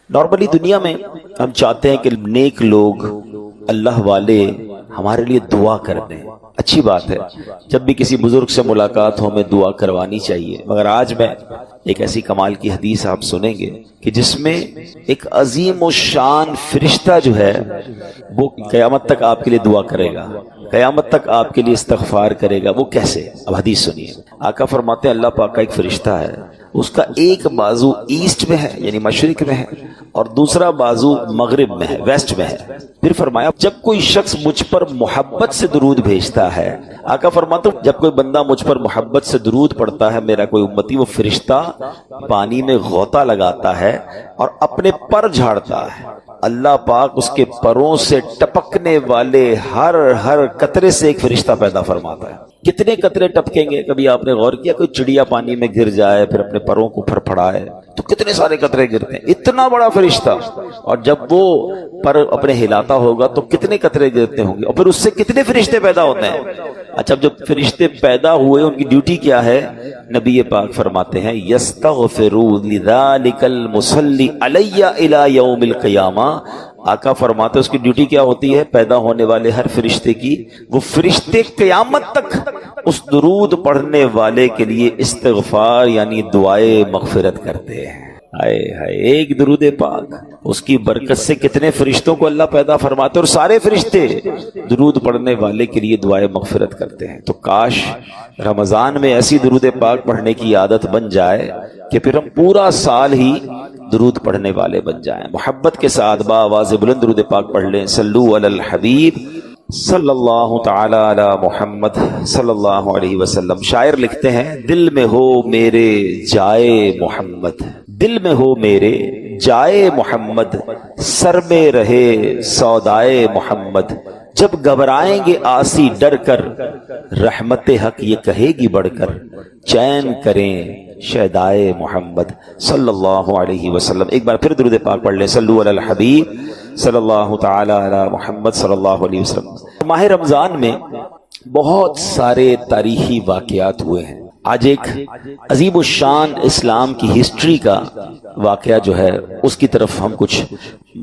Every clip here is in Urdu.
نارملی دنیا میں ہم چاہتے ہیں کہ نیک لوگ، اللہ والے ہمارے لیے دعا کر دیں، اچھی بات ہے، جب بھی کسی بزرگ سے ملاقات ہو ہمیں دعا کروانی چاہیے۔ مگر آج میں ایک ایسی کمال کی حدیث آپ سنیں گے کہ جس میں ایک عظیم و شان فرشتہ جو ہے وہ قیامت تک آپ کے لیے دعا کرے گا، قیامت تک آپ کے لیے استغفار کرے گا۔ وہ کیسے؟ اب حدیث سنیے۔ آقا فرماتے ہیں اللہ پاک کا ایک فرشتہ ہے، اس کا ایک بازو ایسٹ میں ہے یعنی مشرق میں ہے، اور دوسرا بازو مغرب میں ہے، ویسٹ میں ہے۔ پھر فرمایا جب کوئی شخص مجھ پر محبت سے درود بھیجتا ہے، آقا فرماتے ہیں جب کوئی بندہ مجھ پر محبت سے درود پڑھتا ہے میرا کوئی امتی، وہ فرشتہ پانی میں غوطہ لگاتا ہے اور اپنے پر جھاڑتا ہے، اللہ پاک اس کے پروں سے ٹپکنے والے ہر قطرے سے ایک فرشتہ پیدا فرماتا ہے۔ کتنے قطرے ٹپکیں گے؟ کبھی آپ نے غور کیا کوئی چڑیا پانی میں گر جائے پھر اپنے پروں کو پھڑپھڑائے تو کتنے سارے قطرے گرتے ہیں، اتنا بڑا فرشتہ، اور جب وہ پر اپنے ہلاتا ہوگا تو کتنے قطرے گرتے ہوں گے، اور پھر اس سے کتنے فرشتے پیدا ہوتے ہیں۔ اچھا جب فرشتے پیدا ہوئے ان کی ڈیوٹی کیا ہے؟ نبی پاک فرماتے ہیں یستغفروا لذلک المصلی علی الی یوم القیامہ، آقا فرماتے اس کی ڈیوٹی کیا ہوتی ہے؟ پیدا ہونے والے ہر فرشتے کی، وہ فرشتے قیامت تک اس درود پڑھنے والے کے لیے استغفار یعنی دعائے مغفرت کرتے ہیں۔ ہائے ہائے، ایک درود پاک اس کی برکت سے کتنے فرشتوں کو اللہ پیدا فرماتے، اور سارے فرشتے درود پڑھنے والے کے لیے دعائے مغفرت کرتے ہیں۔ تو کاش رمضان میں ایسی درود پاک پڑھنے کی عادت بن جائے کہ پھر ہم پورا سال ہی درود پڑھنے والے بن جائیں۔ محبت کے ساتھ با آواز بلند درود پاک پڑھ لیں۔ صلو علی الحبیب صلی اللہ تعالی علی محمد صلی اللہ علیہ وسلم۔ شاعر لکھتے ہیں دل میں ہو میرے جائے محمد، دل میں ہو میرے جائے محمد، سر میں رہے سودائے محمد، جب گھبرائیں گے آسی ڈر کر، رحمت حق یہ کہے گی بڑھ کر، چین کریں شہدائے محمد صلی اللہ علیہ وسلم۔ ایک بار پھر درود پاک پڑھ لیں۔ صلو علی الحبیب صلی اللہ تعالی علی محمد صلی اللہ علیہ وسلم۔ ماہ رمضان میں بہت سارے تاریخی واقعات ہوئے ہیں۔ آج ایک عظیم الشان اسلام کی ہسٹری کا واقعہ جو ہے اس کی طرف ہم کچھ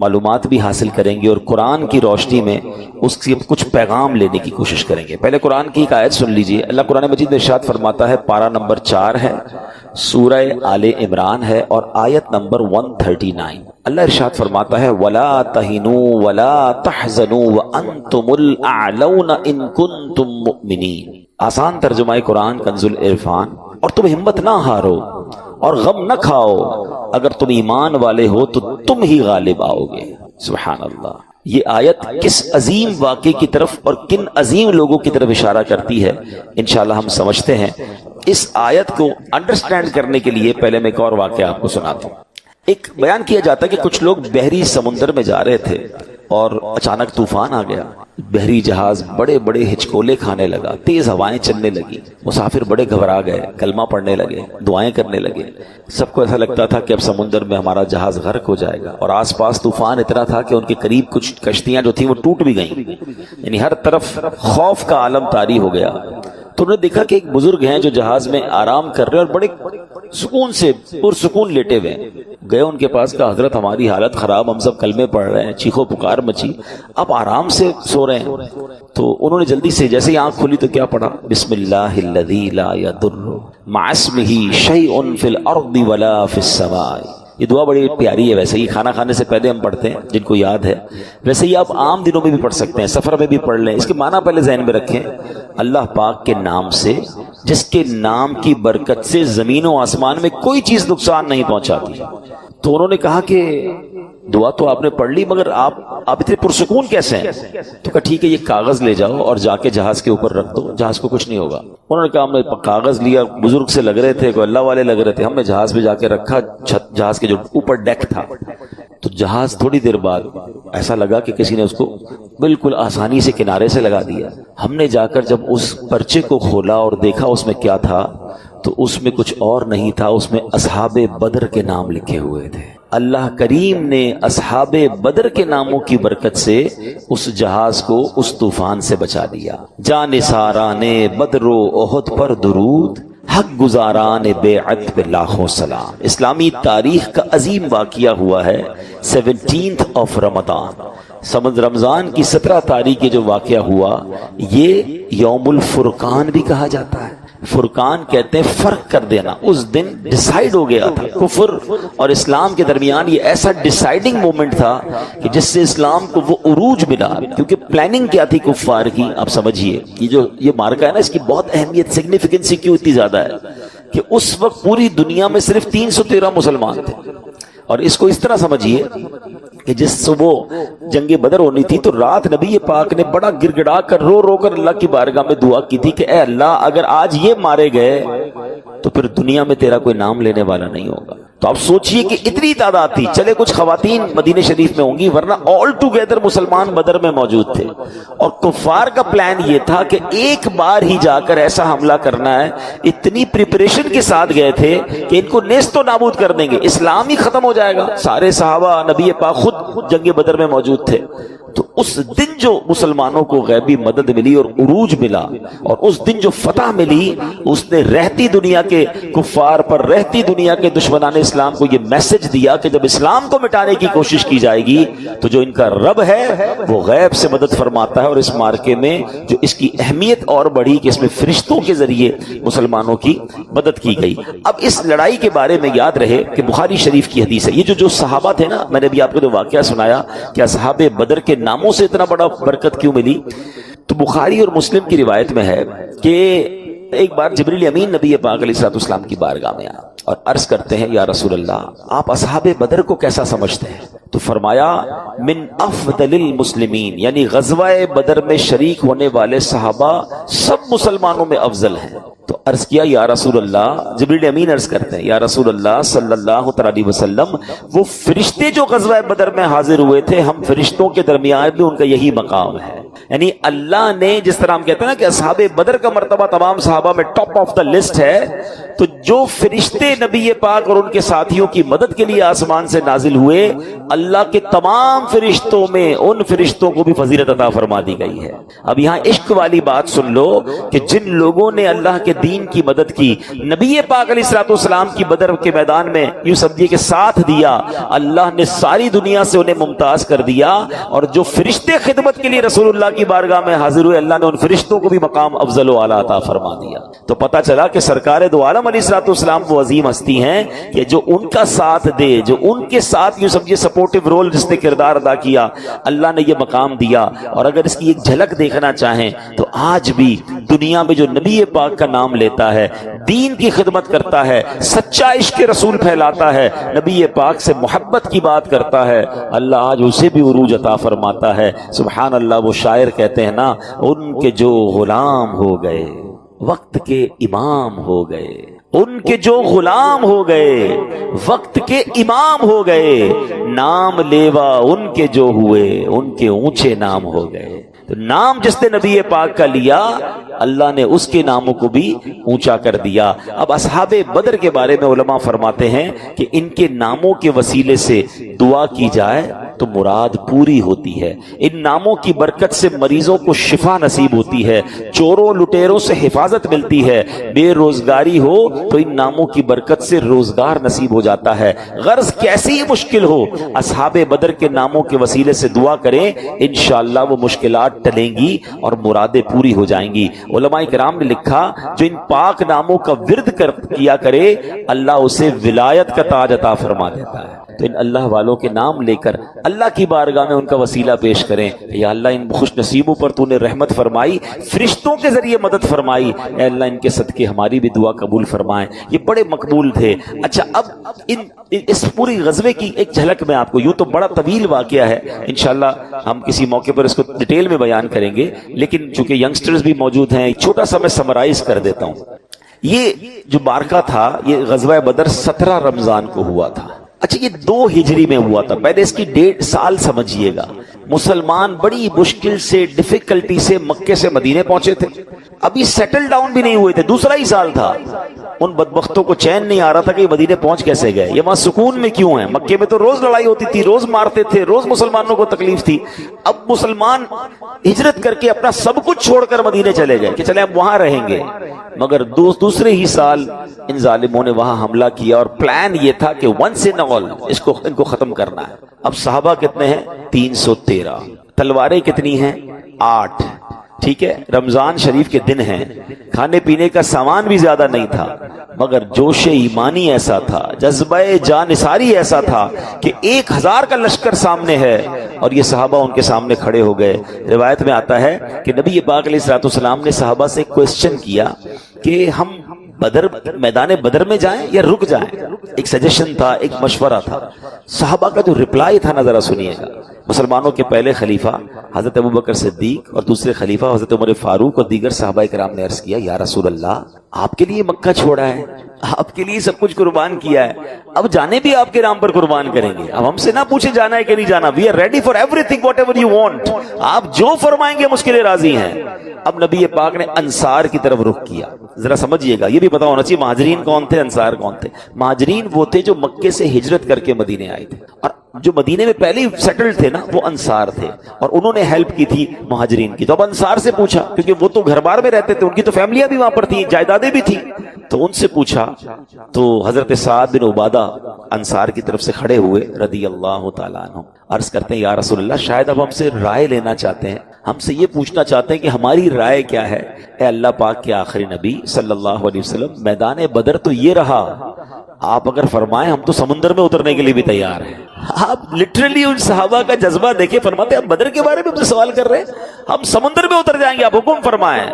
معلومات بھی حاصل کریں گے، اور قرآن کی روشنی میں اس سے کچھ پیغام لینے کی کوشش کریں گے۔ پہلے قرآن کی ایک آیت سن لیجئے۔ اللہ قرآن مجید میں ارشاد فرماتا ہے، پارہ نمبر 4 ہے، سورہ آل عمران ہے، اور آیت نمبر 139۔ اللہ ارشاد فرماتا ہے وَلَا تَهِنُوا وَلَا تَحْزَنُوا وَأَنْتُمُ الْأَعْلَوْنَ إِن كُنتُم مُؤْمِنِينَ۔ آسان ترجمہ قرآن کنز العرفان۔ اور تم ہمت نہ ہارو اور غم نہ کھاؤ، اگر تم ایمان والے ہو تو تم ہی غالب آؤ گے۔ سبحان اللہ۔ یہ آیت کس عظیم واقعے کی طرف اور کن عظیم لوگوں کی طرف اشارہ کرتی ہے انشاءاللہ ہم سمجھتے ہیں۔ اس آیت کو انڈرسٹینڈ کرنے کے لیے پہلے میں ایک اور واقعہ آپ کو سناتا ہوں۔ ایک بیان کیا جاتا ہے کہ کچھ لوگ بحری سمندر میں جا رہے تھے اور اچانک طوفان آ گیا، بحری جہاز بڑے بڑے ہچکولے کھانے لگا، تیز ہوائیں چلنے لگی، مسافر بڑے گھبرا گئے، کلمہ پڑھنے لگے، دعائیں کرنے لگے۔ سب کو ایسا لگتا تھا کہ اب سمندر میں ہمارا جہاز غرق ہو جائے گا، اور آس پاس طوفان اتنا تھا کہ ان کے قریب کچھ کشتیاں جو تھیں وہ ٹوٹ بھی گئیں، یعنی ہر طرف خوف کا عالم طاری ہو گیا۔ تو انہوں نے دیکھا کہ ایک بزرگ ہیں جو جہاز میں آرام کر رہے ہیں اور بڑے سکون سے پرسکون لیٹے ہوئے ہیں۔ گئے ان کے پاس، کہا حضرت ہماری حالت خراب، ہم سب کلمے پڑھ رہے ہیں، چیخو پکار مچی، آپ آرام سے سو رہے ہیں۔ تو انہوں نے جلدی سے جیسے ہی آنکھ کھولی تو کیا پڑھا؟ بسم اللہ الذی لا یضر مع اسمہ شیء فی الارض ولا فی السماء۔ یہ دعا بڑی پیاری ہے، ویسے ہی کھانا کھانے سے پہلے ہم پڑھتے ہیں جن کو یاد ہے، ویسے ہی آپ عام دنوں میں بھی پڑھ سکتے ہیں، سفر میں بھی پڑھ لیں۔ اس کے معنی پہلے ذہن میں رکھیں، اللہ پاک کے نام سے جس کے نام کی برکت سے زمین و آسمان میں کوئی چیز نقصان نہیں پہنچاتی۔ تو انہوں نے کہا کہ دعا تو آپ نے پڑھ لی مگر آپ اتنے پرسکون کیسے ہیں؟ تو کہا ٹھیک ہے، یہ کاغذ لے جاؤ اور جا کے جہاز کے اوپر رکھ دو، جہاز کو کچھ نہیں ہوگا۔ انہوں نے کہا ہم نے کاغذ لیا، بزرگ سے لگ رہے تھے، کوئی اللہ والے لگ رہے تھے، ہم نے جہاز پہ جا کے رکھا، جہاز کے جو اوپر ڈیک تھا، تو جہاز تھوڑی دیر بعد ایسا لگا کہ کسی نے اس کو بالکل آسانی سے کنارے سے لگا دیا۔ ہم نے جا کر جب اس پرچے کو کھولا اور دیکھا اس میں کیا تھا، تو اس میں کچھ اور نہیں تھا، اس میں اصحاب بدر کے نام لکھے ہوئے تھے۔ اللہ کریم نے اصحاب بدر کے ناموں کی برکت سے اس جہاز کو اس طوفان سے بچا دیا۔ جان سارانے بدر و احد پر درود، حق گزاران بیعت پہ لاکھوں سلام. اسلامی تاریخ کا عظیم واقعہ ہوا ہے 17th آف رمضان. رمضان کی 17 تاریخ جو واقعہ ہوا یہ یوم الفرقان بھی کہا جاتا ہے. فرقان کہتے ہیں فرق کر دینا. اس دن ڈیسائیڈ ہو گیا تھا کفر اور اسلام کے درمیان. یہ ایسا ڈیسائیڈنگ مومنٹ تھا کہ جس سے اسلام کو وہ عروج ملا. کیونکہ پلاننگ کیا تھی کفار کی آپ سمجھیے. یہ مارکا ہے نا اس کی بہت اہمیت سگنیفیکنسی کیوں اتنی زیادہ ہے کہ اس وقت پوری دنیا میں صرف 313 مسلمان تھے. اور اس کو اس طرح سمجھیے کہ جس صبح جنگ بدر ہونی تھی تو رات نبی پاک نے بڑا گڑ گڑا کر رو کر اللہ کی بارگاہ میں دعا کی تھی کہ اے اللہ اگر آج یہ مارے گئے تو پھر دنیا میں تیرا کوئی نام لینے والا نہیں ہوگا. تو آپ سوچئے کہ اتنی تعداد تھی. چلے کچھ خواتین مدینہ شریف میں ہوں گی ورنہ آل ٹوگیدر مسلمان بدر میں موجود تھے. اور کفار کا پلان یہ تھا کہ ایک بار ہی جا کر ایسا حملہ کرنا ہے. اتنی پریپریشن کے ساتھ گئے تھے کہ ان کو نیست و نابود کر دیں گے, اسلام ہی ختم ہو جائے گا. سارے صحابہ نبی پاک خود جنگ بدر میں موجود تھے. تو اس دن جو مسلمانوں کو غیبی مدد ملی اور عروج ملا اور اس دن جو فتح ملی اس نے رہتی دنیا کے کفار پر, رہتی دنیا کے دشمنان اسلام کو یہ میسج دیا کہ جب اسلام کو مٹانے کی کوشش کی جائے گی تو جو ان کا رب ہے وہ غیب سے مدد فرماتا ہے. اور اس مارکے میں جو اس کی اہمیت اور بڑھی کہ اس میں فرشتوں کے ذریعے مسلمانوں کی مدد کی گئی. اب اس لڑائی کے بارے میں یاد رہے کہ بخاری شریف کی حدیث ہے. یہ جو صحابہ تھے نا, میں نے بھی آپ کو جو واقعہ سنایا کہ اصحاب بدر کے ناموں سے اتنا بڑا برکت کیوں ملی, تو بخاری اور مسلم کی روایت میں ہے کہ ایک بار جبریل امین نبی پاک علیہ الصلوۃ والسلام کی بارگاہ میں آیا اور عرض کرتے ہیں یا رسول اللہ آپ اصحاب بدر کو کیسا سمجھتے ہیں؟ تو فرمایا من افضل المسلمین, یعنی غزوہ بدر میں شریک ہونے والے صحابہ سب مسلمانوں میں افضل ہیں. تو عرض کیا یا رسول اللہ, جبریل امین عرض کرتے ہیں یا رسول اللہ صلی اللہ علیہ وسلم وہ فرشتے جو غزوہ بدر میں حاضر ہوئے تھے ہم فرشتوں کے درمیان بھی ان کا یہی مقام ہے. یعنی اللہ نے جس طرح ہم کہتے ہیں نا کہ اصحاب بدر کا مرتبہ تمام صحابہ میں ٹاپ آف دا لسٹ ہے, تو جو فرشتے نبی پاک اور ان کے ساتھیوں کی مدد کے لیے آسمان سے نازل ہوئے اللہ کے تمام فرشتوں میں ان فرشتوں کو بھی فضیلت عطا فرما دی گئی ہے. اب یہاں عشق والی بات سن لو کہ جن لوگوں نے اللہ کے دین کی مدد کی, نبی پاک علیہ الصلوۃ والسلام کی بدر کے میدان میں یوں سمجھیے کہ ساتھ دیا, اللہ نے ساری دنیا سے انہیں ممتاز کر دیا. اور جو فرشتے خدمت کے لیے رسول اللہ کی بارگاہ میں حاضر ہوئے اللہ نے ان فرشتوں کو بھی مقام افضل و اعلیٰ عطا فرما دیا. تو پتہ چلا کہ سرکار دو عالم علیہ الصلوۃ والسلام وہ عظیم ہستی ہیں کہ جو ان کا ساتھ دے, جو ان کے ساتھ یوں سمجھیے سپورٹیو رول جس نے کردار ادا کیا, اللہ نے یہ مقام دیا. اور اگر اس کی ایک جھلک دیکھنا چاہیں تو آج بھی دنیا میں جو نبی پاک کا نام لیتا ہے, دین کی خدمت کرتا ہے, سچا عشق رسول پھیلاتا ہے, نبی پاک سے محبت کی بات کرتا ہے, اللہ آج اسے بھی عروج عطا فرماتا ہے. سبحان اللہ. وہ شاعر کہتے ہیں نا, ان کے جو غلام ہو گئے وقت کے امام ہو گئے, ان کے جو غلام ہو گئے وقت کے امام ہو گئے, نام لیوا ان کے جو ہوئے ان کے اونچے نام ہو گئے. تو نام جس نے نبی پاک کا لیا اللہ نے اس کے ناموں کو بھی اونچا کر دیا. اب اصحاب بدر کے بارے میں علماء فرماتے ہیں کہ ان کے ناموں کے وسیلے سے دعا کی جائے تو مراد پوری ہوتی ہے. ان ناموں کی برکت سے مریضوں کو شفا نصیب ہوتی ہے, چوروں لٹیروں سے حفاظت ملتی ہے, بے روزگاری ہو تو ان ناموں کی برکت سے روزگار نصیب ہو جاتا ہے. غرض کیسی مشکل ہو اصحاب بدر کے ناموں کے وسیلے سے دعا کریں, انشاءاللہ وہ مشکلات ٹلیں گی اور مرادیں پوری ہو جائیں گی. علماء کرام نے لکھا جو ان پاک ناموں کا ورد کیا کرے اللہ اسے ولایت کا تاج عطا فرما دیتا ہے. تو ان اللہ والوں کے نام لے کر اللہ کی بارگاہ میں ان کا وسیلہ پیش کریں, یا اللہ ان خوش نصیبوں پر تو نے رحمت فرمائی, فرشتوں کے ذریعے مدد فرمائی, اے اللہ ان کے صدقے ہماری بھی دعا قبول فرمائیں. یہ بڑے مقبول تھے. اچھا اب اس پوری غزوے کی ایک جھلک میں آپ کو, یوں تو بڑا طویل واقعہ ہے, انشاءاللہ ہم کسی موقع پر اس کو ڈیٹیل میں بیان کریں گے, لیکن چونکہ ینگسٹرز بھی موجود ہیں ایک چھوٹا سا میں سمرائز کر دیتا ہوں. یہ جو بارکہ تھا یہ غزوہ بدر 17 رمضان کو ہوا تھا. اچھا یہ 2 ہجری میں ہوا تھا. پہلے اس کی ڈیٹ سال سمجھیے گا. مسلمان بڑی مشکل سے ڈیفیکلٹی سے مکے سے مدینے پہنچے تھے, ابھی سیٹل ڈاؤن بھی نہیں ہوئے تھے, دوسرا ہی سال تھا. ان بدبختوں کو چین نہیں آ رہا تھا کہ یہ مدینے پہنچ کیسے گئے, یہ وہاں سکون میں کیوں ہیں. مکے میں تو روز لڑائی ہوتی تھی, روز مارتے تھے, روز مسلمانوں کو تکلیف تھی. اب مسلمان ہجرت کر کے اپنا سب کچھ چھوڑ کر مدینے چلے گئے کہ چلے اب وہاں رہیں گے. مگر دوسرے ہی سال ان ظالموں نے وہاں حملہ کیا اور پلان یہ تھا کہ ونس ان آل ان کو ختم کرنا ہے. اب صحابہ کتنے ہیں؟ 313. تلواریں کتنی ہیں؟ 8. ٹھیک ہے, رمضان شریف کے دن ہیں, کھانے پینے کا سامان بھی زیادہ نہیں تھا, مگر جوش ایمانی ایسا تھا, جذبہ جانثاری ایسا تھا کہ 1000 کا لشکر سامنے ہے اور یہ صحابہ ان کے سامنے کھڑے ہو گئے. روایت میں آتا ہے کہ نبی پاک علیہ الصلوۃ والسلام نے صحابہ سے ایک کوسچن کیا کہ ہم میدان بدر میں جائیں یا رک جائیں. ایک سجیشن تھا, ایک مشورہ تھا. صحابہ کا جو ریپلائی تھا نا ذرا سنیے گا. مسلمانوں کے پہلے خلیفہ حضرت ابوبکر صدیق اور دوسرے خلیفہ حضرت عمر فاروق اور دیگر صحابہ کرام نے عرض کیا, یا رسول اللہ, آپ کے لیے مکہ چھوڑا ہے, آپ کے لیے سب کچھ قربان کیا ہے, اب جانے بھی آپ کے نام پر قربان کریں گے. اب ہم سے نہ پوچھے جانا ہے کہ نہیں جانا, we are ready for everything whatever you want, آپ جو فرمائیں گے ہم اس کے لیے راضی ہیں. اب نبی پاک نے انصار کی طرف رخ کیا. ذرا سمجھیے گا, یہ بھی پتا ہونا چاہیے مہاجرین کون تھے, انصار کون تھے. مہاجرین وہ تھے جو مکے سے ہجرت کر کے مدینے آئے تھے, اور جو مدینے میں پہلے سیٹل تھے نا وہ انصار تھے, اور انہوں نے ہیلپ کی تھی مہاجرین کی. تو اب انصار سے پوچھا, کیونکہ وہ تو گھر بار میں رہتے تھے, ان کی تو فیملیاں بھی وہاں پر تھیں, جائیدادیں بھی تھیں, تو ان سے پوچھا. تو حضرت سعد بن عبادہ انصار کی طرف سے کھڑے ہوئے رضی اللہ تعالیٰ عنہ, عرض کرتے ہیں یا رسول اللہ, شاید اب ہم سے رائے لینا چاہتے ہیں, ہم سے یہ پوچھنا چاہتے ہیں کہ ہماری رائے کیا ہے. اے اللہ پاک کے آخری نبی صلی اللہ علیہ وسلم, میدان بدر تو یہ رہا, آپ اگر فرمائیں ہم تو سمندر میں اترنے کے لیے بھی تیار ہیں. آپ لٹرلی ان صحابہ کا جذبہ دیکھیں, فرماتے ہیں بدر کے بارے میں ہم سے سوال کر رہے ہیں, ہم سمندر میں اتر جائیں گے, آپ حکم فرمائیں.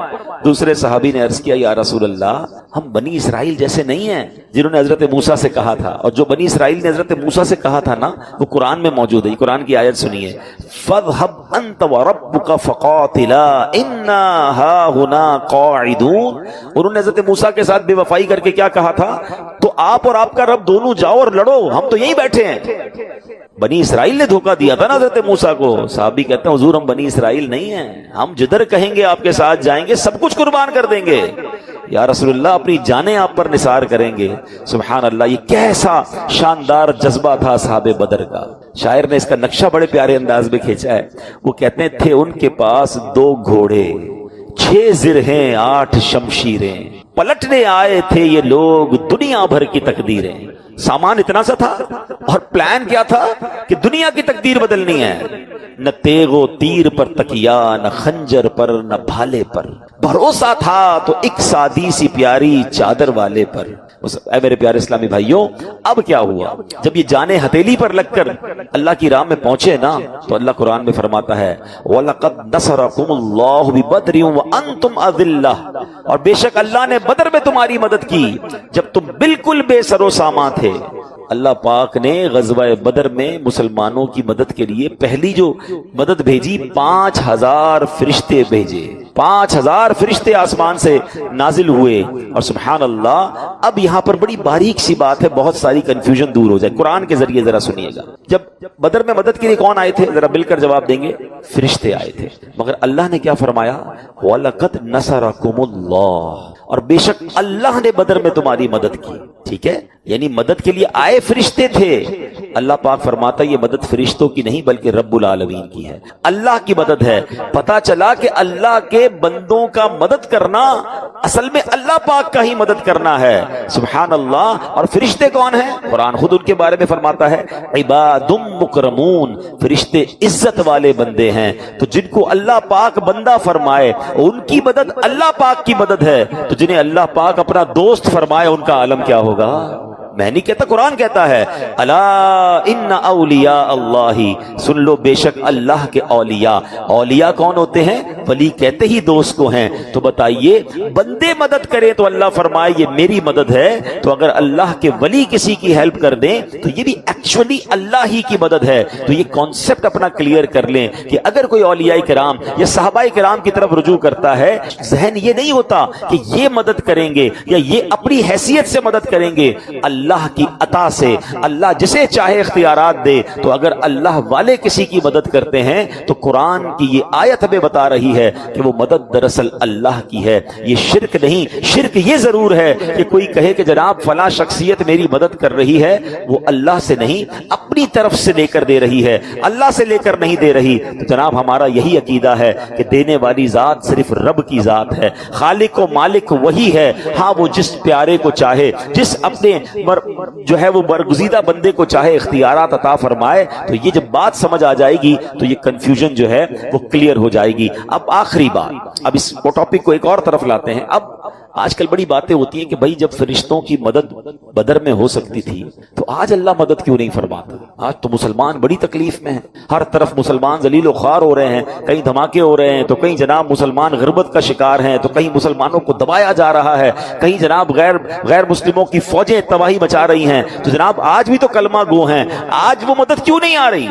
دوسرے صحابی نے عرض کیا, یا رسول اللہ, ہم بنی اسرائیل جیسے نہیں ہیں جنہوں نے حضرت موسیٰ سے کہا تھا, اور جو بنی اسرائیل نے حضرت موسیٰ سے کہا تھا نا وہ قرآن میں موجود ہے. قرآن کی آیت سنیے, فَاذْهَبْ أَنْتَ وَرَبُّكَ فَقَاتِلَا إِنَّا هَاهُنَا قَاعِدُونَ. انہوں نے حضرت موسیٰ کے ساتھ بے وفائی کر کے کیا کہا تھا, تو آپ اور آپ کا رب دونوں جاؤ اور لڑو, ہم تو یہیں بیٹھے ہیں. بنی اسرائیل نے دھوکہ دیا تھا نا حضرت موسیٰ کو. صحابی کہتے ہیں حضور ہم بنی اسرائیل نہیں ہیں, ہم جدھر کہیں گے آپ کے ساتھ جائیں گے, سب کچھ قربان کر دیں گے. یا رسول اللہ, اپنی جانیں آپ پر نثار کریں گے. سبحان اللہ, یہ کیسا شاندار جذبہ تھا صحابہ بدر کا. شاعر نے اس کا نقشہ بڑے پیارے انداز میں کھینچا ہے. وہ کہتے ہیں تھے ان کے پاس 2 گھوڑے, 6 زرہیں 8 شمشیریں, پلٹنے آئے تھے یہ لوگ دنیا بھر کی تقدیریں. سامان اتنا سا تھا اور پلان کیا تھا کہ دنیا کی تقدیر بدلنی ہے. نہ تیغ و تیر پر تکیا, نہ خنجر پر, نہ بھالے پر, بھروسہ تھا تو ایک سادی سی پیاری چادر والے پر. اے میرے پیارے اسلامی بھائیوں, اب کیا ہوا جب یہ جانیں ہتھیلی پر لگ کر اللہ کی راہ میں پہنچے نا, تو اللہ قرآن میں فرماتا ہے وَلَقَدْ نَصَرَكُمُ اللَّهُ بِبَدْرٍ وَأَنْتُمْ أَذِلَّةٌ, اور بے شک اللہ نے بدر میں تمہاری مدد کی جب تم بالکل بے سر و سامان تھے. اللہ پاک نے غزوہ بدر میں مسلمانوں کی مدد کے لیے پہلی جو مدد بھیجی, 5000 فرشتے بھیجے. 5000 فرشتے آسمان سے نازل ہوئے. اور سبحان اللہ, اب یہاں پر بڑی باریک سی بات ہے, بہت ساری کنفیوژن دور ہو جائے. قرآن کے ذریعے ذرا سنیے گا. جب بدر میں مدد کے لیے کون آئے تھے, ذرا مل کر جواب دیں گے. فرشتے آئے تھے. مگر اللہ نے کیا فرمایا, وَلَقَدْ نَصَرَكُمُ اللَّهُ, اور بے شک اللہ نے بدر میں تمہاری مدد کی. ٹھیک ہے, یعنی مدد کے لیے آئے فرشتے تھے. اللہ پاک فرماتا یہ مدد فرشتوں کی نہیں بلکہ رب العالمین کی ہے, اللہ کی مدد ہے. پتا چلا کہ اللہ کے بندوں کا مدد کرنا اصل میں اللہ پاک کا ہی مدد کرنا ہے. سبحان اللہ. اور فرشتے کون ہیں, قرآن خود ان کے بارے میں فرماتا ہے عباد مکرمون, فرشتے عزت والے بندے ہیں. تو جن کو اللہ پاک بندہ فرمائے ان کی مدد اللہ پاک کی مدد ہے, تو جنہیں اللہ پاک اپنا دوست فرمائے ان کا عالم کیا ہوگا. میں نہیں کہتا, قرآن کہتا ہے الا ان اولیاء اللہ, سن لو بے شک اللہ کے اولیاء. اولیاء کون ہوتے ہیں, ولی کہتے ہی دوست کو ہیں. تو بتائیے بندے مدد کریں تو اللہ فرمائے یہ میری مدد ہے, تو اگر اللہ کے ولی کسی کی ہیلپ کر دیں تو یہ بھی ایکچولی اللہ ہی کی مدد ہے. تو یہ کانسیپٹ اپنا کلیئر کر لیں کہ اگر کوئی اولیاء کرام یا صحابہ کرام کی طرف رجوع کرتا ہے, ذہن یہ نہیں ہوتا کہ یہ مدد کریں گے یا یہ اپنی حیثیت سے مدد کریں گے. اللہ اللہ کی عطا سے اللہ جسے چاہے اختیارات دے. تو اگر اللہ والے کسی کی مدد کرتے ہیں تو قرآن کی یہ آیت ہمیں بتا رہی ہے کہ وہ مدد دراصل اللہ کی ہے. یہ شرک نہیں. شرک یہ ضرور ہے کہ کوئی کہے کہ جناب فلاں شخصیت میری مدد کر رہی ہے, وہ اللہ سے نہیں اپنی طرف سے لے کر دے رہی ہے, اللہ سے لے کر نہیں دے رہی. تو جناب ہمارا یہی عقیدہ ہے کہ دینے والی ذات صرف رب کی ذات ہے, خالق و مالک وہی ہے. ہاں وہ جس پیارے کو چاہے, جس اپنے جو ہے وہ برگزیدہ بندے کو چاہے اختیارات عطا فرمائے. تو یہ جب بات سمجھ آ جائے گی تو یہ کنفیوژن جو ہے وہ کلیئر ہو جائے گی. اب آخری بات, اب اس ٹاپک کو ایک اور طرف لاتے ہیں. اب آج کل بڑی باتیں ہوتی ہیں کہ بھائی جب فرشتوں کی مدد بدر میں ہو سکتی تھی تو آج اللہ مدد کیوں نہیں فرماتا؟ آج تو مسلمان بڑی تکلیف میں ہیں, ہر طرف مسلمان ذلیل و خوار ہو رہے ہیں, کہیں دھماکے ہو رہے ہیں تو کہیں جناب مسلمان غربت کا شکار ہیں, تو کہیں مسلمانوں کو دبایا جا رہا ہے, کہیں جناب غیر مسلموں کی فوجیں تباہی مچا رہی ہیں. تو جناب آج بھی تو کلمہ گو ہیں, آج وہ مدد کیوں نہیں آ رہی؟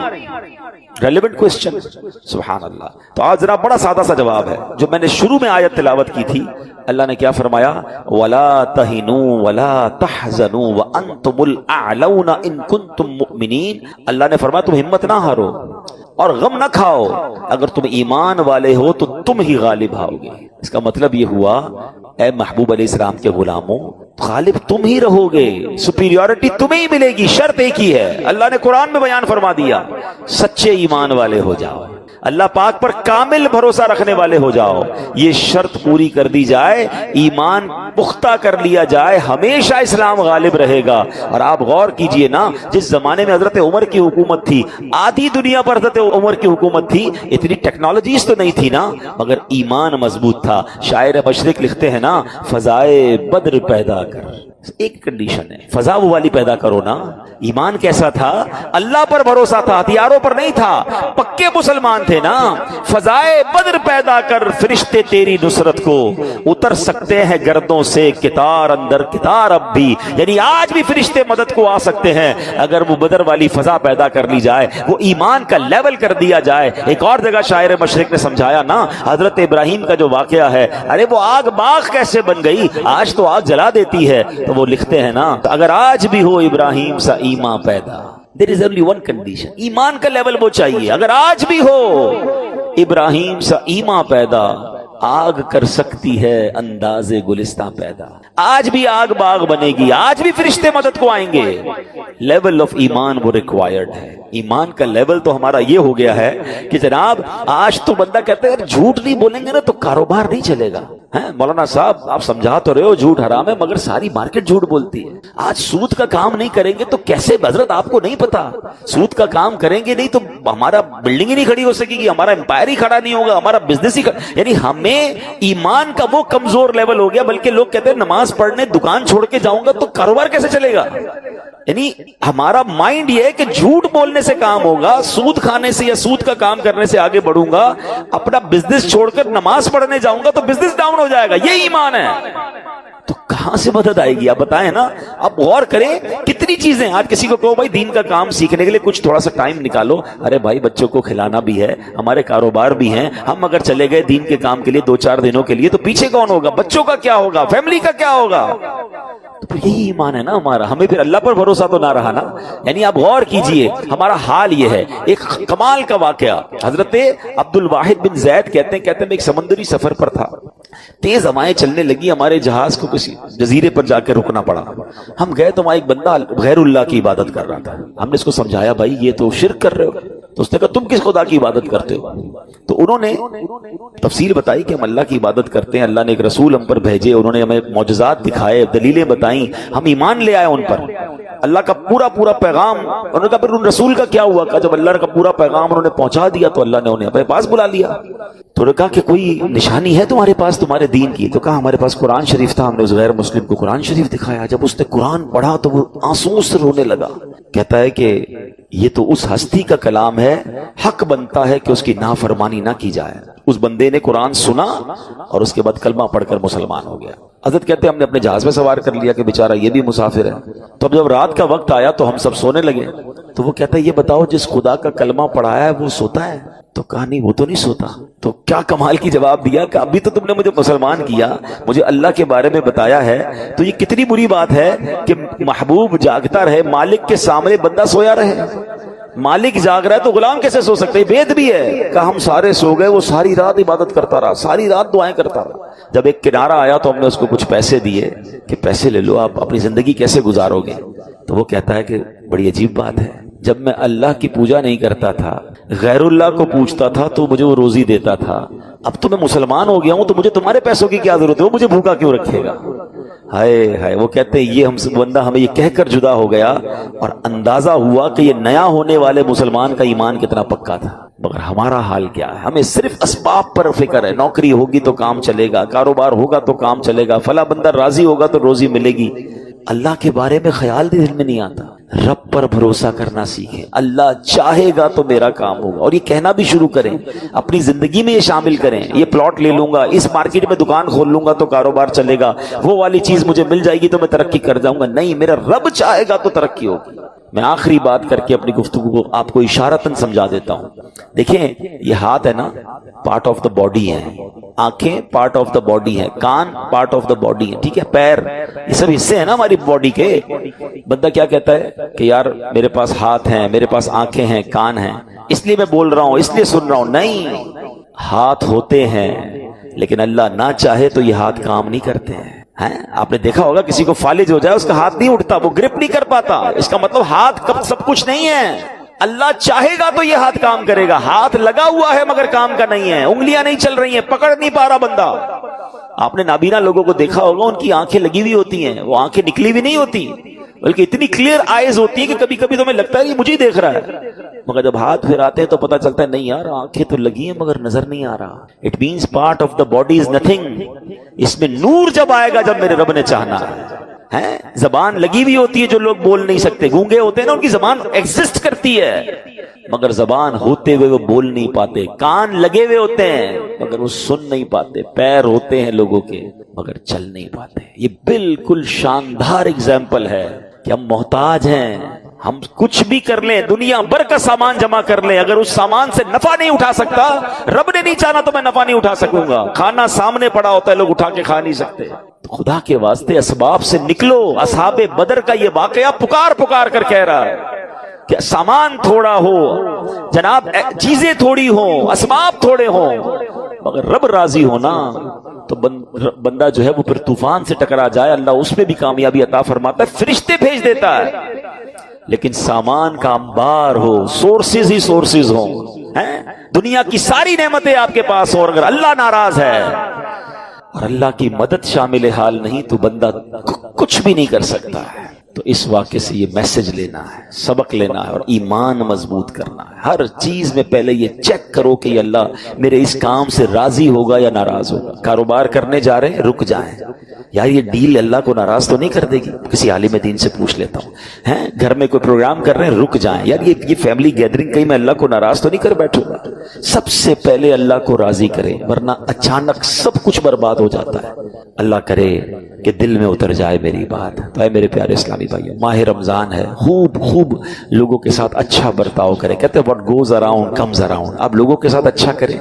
Relevant question. سبحان اللہ. تو آج ذرا بڑا سادہ سا جواب ہے جو میں نے شروع میں آیت تلاوت کی تھی. اللہ نے کیا فرمایا؟ وَلَا تَهِنُوا وَلَا تَحْزَنُوا وَأَنْتُمُ الْأَعْلَوْنَ إِن كُنتُم مُؤْمِنِينَ. اللہ نے فرمایا تم ہمت نہ ہارو اور غم نہ کھاؤ, اگر تم ایمان والے ہو تو تم ہی غالب آؤ گے. اس کا مطلب یہ ہوا اے محبوب علیہ السلام کے غلاموں, غالب تم ہی رہو گے, سپیریورٹی تمہیں ہی ملے گی. شرط ایک ہی ہے, اللہ نے قرآن میں بیان فرما دیا, سچے ایمان والے ہو جاؤ, اللہ پاک پر کامل بھروسہ رکھنے والے ہو جاؤ. یہ شرط پوری کر دی جائے, ایمان پختہ کر لیا جائے, ہمیشہ اسلام غالب رہے گا. اور آپ غور کیجئے نا, جس زمانے میں حضرت عمر کی حکومت تھی, آدھی دنیا پر حضرت عمر کی حکومت تھی, اتنی ٹیکنالوجیز تو نہیں تھی نا, مگر ایمان مضبوط تھا. شاعر مشرق لکھتے ہیں نا, فضائے بدر پیدا کر. ایک کنڈیشن ہے, فضا وہ والی پیدا کرو نا. ایمان کیسا تھا؟ اللہ پر بھروسہ تھا, ہتھیاروں پر نہیں تھا, پکے مسلمان تھے نا. فضائے بدر پیدا کر, فرشتے تیری نصرت کو اتر سکتے ہیں گردوں سے کتار اندر کتار اب بھی. یعنی آج بھی فرشتے مدد کو آ سکتے ہیں اگر وہ بدر والی فضا پیدا کر لی جائے, وہ ایمان کا لیول کر دیا جائے. ایک اور جگہ شاعر مشرق نے سمجھایا نا, حضرت ابراہیم کا جو واقعہ ہے, ارے وہ آگ باغ کیسے بن گئی, آج تو آگ جلا دیتی ہے. تو وہ لکھتے ہیں نا, اگر آج بھی ہو ابراہیم سا ایمان پیدا, there is only one condition, ایمان کا لیول وہ چاہیے. اگر آج بھی ہو ابراہیم سا ایمان پیدا, آگ کر سکتی ہے انداز گلستان پیدا. آج بھی آگ باغ بنے گی, آج بھی فرشتے مدد کو آئیں گے. لیول آف ایمان وہ ریکوائرڈ ہے. ایمان کا لیول تو ہمارا یہ ہو گیا ہے کہ جناب آج تو بندہ کہتا ہے جھوٹ نہیں بولیں گے نا تو کاروبار نہیں چلے گا. مولانا صاحب آپ سمجھا تو رہے ہو جھوٹ حرام ہے, مگر ساری مارکیٹ جھوٹ بولتی ہے. آج سود کا کام نہیں کریں گے تو کیسے؟ حضرت آپ کو نہیں پتا, سود کا کام کریں گے نہیں تو ہمارا بلڈنگ ہی نہیں کھڑی ہو سکے گی, ہمارا امپائر ہی کھڑا نہیں ہوگا, ہمارا بزنس ہی یعنی ہمیں ایمان کا وہ کمزور لیول ہو گیا. بلکہ لوگ کہتے ہیں نماز پڑھنے دکان چھوڑ کے جاؤں گا تو کاروبار کیسے چلے گا. یعنی ہمارا مائنڈ یہ ہے کہ جھوٹ بولنے سے کام ہوگا, سود کھانے سے یا سود کا کام کرنے سے آگے بڑھوں گا, اپنا بزنس چھوڑ کر نماز پڑھنے جاؤں گا تو بزنس ڈاؤن ہو جائے گا. یہ ایمان ہے. تو کہاں سے مدد آئے گی آپ بتائیں نا. اب غور کریں کتنی چیزیں. آج کسی کو کہو بھائی دین کا کام سیکھنے کے لیے کچھ تھوڑا سا ٹائم نکالو, ارے بھائی بچوں کو کھلانا بھی ہے, ہمارے کاروبار بھی ہیں, ہم اگر چلے گئے دین کے کام کے لیے 2-4 دنوں کے لیے تو پیچھے کون ہوگا؟ بچوں کا کیا ہوگا؟ فیملی کا کیا ہوگا؟ تو پھر یہی ایمان ہے نا ہمارا. ہمیں پھر اللہ پر بھروسہ تو نہ رہا نا. یعنی آپ غور کیجئے, ہمارا حال یہ ہے. ایک کمال کا واقعہ, حضرت عبد الواحد بن زید کہتے ہیں میں ایک سمندری سفر پر تھا, تیز ہوائیں چلنے لگی, ہمارے جہاز کو کسی جزیرے پر جا کے رکنا پڑا. ہم گئے تو وہاں ایک بندہ غیر اللہ کی عبادت کر رہا تھا. ہم نے اس کو سمجھایا بھائی یہ تو شرک کر رہے ہو. تو اس نے کہا تم کس خدا کی عبادت کرتے ہو؟ تو انہوں نے تفصیل بتائی کہ ہم اللہ کی عبادت کرتے ہیں, اللہ نے ایک رسول ہم پر بھیجے, انہوں نے ہمیں معجزات دکھائے, دلیلیں بتائیں, ہم ایمان لے آئے ان پر. اللہ کا پورا پیغام, انہوں نے کہا پھر ان رسول کا کیا ہوا؟ کہا جب اللہ کا پورا پیغام انہوں نے پہنچا دیا تو اللہ نے انہیں اپنے پاس بلا لیا. تو انہوں نے کہا کہ کوئی نشانی ہے تمہارے پاس تمہارے دین کی؟ تو کہا ہمارے پاس قرآن شریف تھا, ہم نے اس غیر مسلم کو قرآن شریف دکھایا. جب اس نے قرآن پڑھا تو وہ آنسوؤں سے رونے لگا. کہتا ہے کہ یہ تو اس ہستی کا کلام ہے, حق بنتا ہے کہ اس کی نافرمانی نہ کی جائے. اس بندے نے قرآن سنا اور اس کے بعد کلمہ پڑھ کر مسلمان ہو گیا. حضرت کہتے ہیں ہم نے اپنے جہاز میں سوار کر لیا کہ بیچارہ یہ بھی مسافر ہے. تو اب جب رات کا وقت آیا تو ہم سب سونے لگے. تو وہ کہتا ہے یہ بتاؤ جس خدا کا کلمہ پڑھایا ہے وہ سوتا ہے؟ تو کہا نہیں وہ تو نہیں سوتا. تو کیا کمال کی جواب دیا کہ ابھی تو تم نے مجھے مسلمان کیا, مجھے اللہ کے بارے میں بتایا ہے, تو یہ کتنی بری بات ہے کہ محبوب جاگتا رہے, مالک کے سامنے بندہ سویا رہے. مالک جاگ رہا ہے تو غلام کیسے سو سکتے؟ وید بھی ہے کہ ہم سارے سو گئے, وہ ساری رات عبادت کرتا رہا, ساری رات دعائیں کرتا رہا. جب ایک کنارہ آیا تو ہم نے اس کو کچھ پیسے دیے کہ پیسے لے لو, آپ اپنی زندگی کیسے گزارو گے؟ تو وہ کہتا ہے کہ بڑی عجیب بات ہے, جب میں اللہ کی پوجا نہیں کرتا تھا, غیر اللہ کو پوچھتا تھا تو مجھے وہ روزی دیتا تھا, اب تو میں مسلمان ہو گیا ہوں تو مجھے تمہارے پیسوں کی کیا ضرورت ہے, وہ مجھے بھوکا کیوں رکھے گا؟ ہائے ہائے. وہ کہتے ہیں یہ ہم سے بندہ ہمیں یہ کہہ کر جدا ہو گیا اور اندازہ ہوا کہ یہ نیا ہونے والے مسلمان کا ایمان کتنا پکا تھا. مگر ہمارا حال کیا ہے؟ ہمیں صرف اسباب پر فکر ہے. نوکری ہوگی تو کام چلے گا, کاروبار ہوگا تو کام چلے گا, فلاں بندہ راضی ہوگا تو روزی ملے گی. اللہ کے بارے میں خیال بھی دل میں نہیں آتا. رب پر بھروسہ کرنا سیکھیں, اللہ چاہے گا تو میرا کام ہوگا, اور یہ کہنا بھی شروع کریں, اپنی زندگی میں یہ شامل کریں. یہ پلاٹ لے لوں گا, اس مارکیٹ میں دکان کھول لوں گا تو کاروبار چلے گا, وہ والی چیز مجھے مل جائے گی تو میں ترقی کر جاؤں گا. نہیں, میرا رب چاہے گا تو ترقی ہوگی. میں آخری بات کر کے اپنی گفتگو کو آپ کو اشارتاً سمجھا دیتا ہوں. دیکھیں یہ ہاتھ ہے نا, پارٹ آف دا باڈی ہے, آنکھیں پارٹ آف دا باڈی ہے, کان پارٹ آف دا باڈی ہے, ٹھیک ہے, پیر, یہ سب حصے ہیں نا ہماری باڈی کے. بندہ کیا کہتا ہے کہ یار میرے پاس ہاتھ ہیں, میرے پاس آنکھیں ہیں, کان ہیں, اس لیے میں بول رہا ہوں, اس لیے سن رہا ہوں. نہیں, ہاتھ ہوتے ہیں لیکن اللہ نہ چاہے تو یہ ہاتھ کام نہیں کرتے ہیں. آپ نے دیکھا ہوگا کسی کو فالج ہو جائے اس کا ہاتھ نہیں اٹھتا, وہ گرپ نہیں کر پاتا. اس کا مطلب ہاتھ کب سب کچھ نہیں ہے. اللہ چاہے گا تو یہ ہاتھ کام کرے گا. ہاتھ لگا ہوا ہے مگر کام کا نہیں ہے, انگلیاں نہیں چل رہی ہیں, پکڑ نہیں پا رہا بندہ. آپ نے نابینا لوگوں کو دیکھا ہوگا, ان کی آنکھیں لگی ہوئی ہوتی ہیں, وہ آنکھیں نکلی بھی نہیں ہوتی, بلکہ اتنی کلیئر آئیز ہوتی ہیں کہ کبھی کبھی تمہیں لگتا ہے یہ مجھے ہی دیکھ رہا ہے. مگر جب ہاتھ پھراتے ہیں تو پتہ چلتا ہے نہیں یار آنکھیں تو لگی ہیں مگر نظر نہیں آ رہا. It means part of the body is nothing. اس میں نور جب آئے گا جب میرے رب نے چاہنا ہے. زبان لگی ہوئی ہوتی ہے, جو لوگ بول نہیں سکتے, گونگے ہوتے ہیں نا, ان کی زبان ایگزسٹ کرتی ہے مگر زبان ہوتے ہوئے وہ بول نہیں پاتے. کان لگے ہوئے ہوتے ہیں مگر وہ سن نہیں پاتے. پیر ہوتے ہیں لوگوں کے مگر چل نہیں پاتے. یہ بالکل شاندار اگزامپل ہے کہ ہم محتاج ہیں. ہم کچھ بھی کر لیں, دنیا بھر کا سامان جمع کر لیں, اگر اس سامان سے نفع نہیں اٹھا سکتا, رب نے نہیں چاہنا تو میں نفع نہیں اٹھا سکوں گا. کھانا سامنے پڑا ہوتا ہے, لوگ اٹھا کے کھا نہیں سکتے. تو خدا کے واسطے اسباب سے نکلو. اصحاب بدر کا یہ واقعہ پکار پکار کر کہہ رہا ہے کہ سامان تھوڑا ہو جناب, چیزیں تھوڑی ہوں, اسباب تھوڑے ہوں, مگر رب راضی ہونا تو بندہ جو ہے وہ پھر طوفان سے ٹکرا جائے, اللہ اس میں بھی کامیابی عطا فرماتا ہے, فرشتے بھیج دیتا ہے. لیکن سامان کا انبار ہو, سورسز ہی سورسز ہوں, دنیا کی ساری نعمتیں آپ کے پاس ہوں, اور اگر اللہ ناراض ہے اور اللہ کی مدد شامل حال نہیں تو بندہ کچھ بھی نہیں کر سکتا ہے. تو اس واقعے سے یہ میسج لینا ہے, سبق لینا ہے, اور ایمان مضبوط کرنا ہے. ہر چیز میں پہلے یہ چیک کرو کہ اللہ میرے اس کام سے راضی ہوگا یا ناراض ہوگا. کاروبار کرنے جا رہے ہیں, رک جائیں, یار یہ ڈیل اللہ کو ناراض تو نہیں کر دے گی. کسی عالم دین سے پوچھ لیتا ہوں. گھر میں کوئی پروگرام کر رہے ہیں, رک جائیں, یار یہ فیملی گیدرنگ کہیں میں اللہ کو ناراض تو نہیں کر بیٹھوں گا. سب سے پہلے اللہ کو راضی کریں, ورنہ اچانک سب کچھ برباد ہو جاتا ہے. اللہ کرے کہ دل میں اتر جائے میری بات. تو اے میرے پیارے اسلامی بھائیو, ماہ رمضان ہے, خوب لوگوں کے ساتھ اچھا برتاؤ کریں. کہتے ہیں what goes around comes around. آپ لوگوں کے ساتھ اچھا کریں,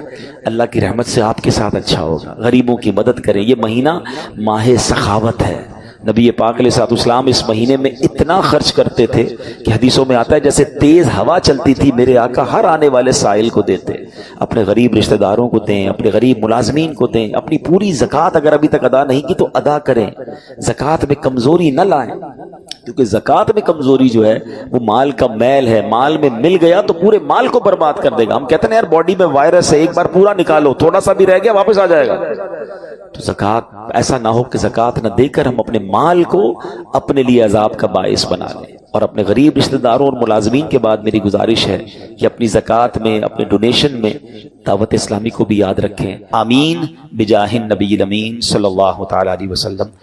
اللہ کی رحمت سے آپ کے ساتھ اچھا ہوگا. غریبوں کی مدد کریں. یہ مہینہ ماہ سخاوت ہے. نبی پاک علیہ الصلوۃ والسلام اس مہینے میں اتنا خرچ کرتے تھے کہ حدیثوں میں آتا ہے جیسے تیز ہوا چلتی تھی, میرے آقا ہر آنے والے سائل کو دیتے. اپنے غریب رشتہ داروں کو دیں, اپنے غریب ملازمین کو دیں. اپنی پوری زکوٰۃ اگر ابھی تک ادا نہیں کی تو ادا کریں. زکوٰۃ میں کمزوری نہ لائیں, کیونکہ زکوٰۃ میں کمزوری جو ہے وہ مال کا میل ہے. مال میں مل گیا تو پورے مال کو برباد کر دے گا. ہم کہتے ہیں یار باڈی میں وائرس ہے, ایک بار پورا نکالو, تھوڑا سا بھی رہ گیا واپس آ جائے گا. تو زکوٰۃ ایسا نہ ہو کہ زکوٰۃ نہ دے کر ہم اپنے مال کو اپنے لیے عذاب کا باعث بنا لیں. اور اپنے غریب رشتہ داروں اور ملازمین کے بعد میری گزارش ہے کہ اپنی زکوٰۃ میں, اپنے ڈونیشن میں دعوت اسلامی کو بھی یاد رکھیں. آمین بجاہ النبی الامین صلی اللہ تعالی علیہ وسلم.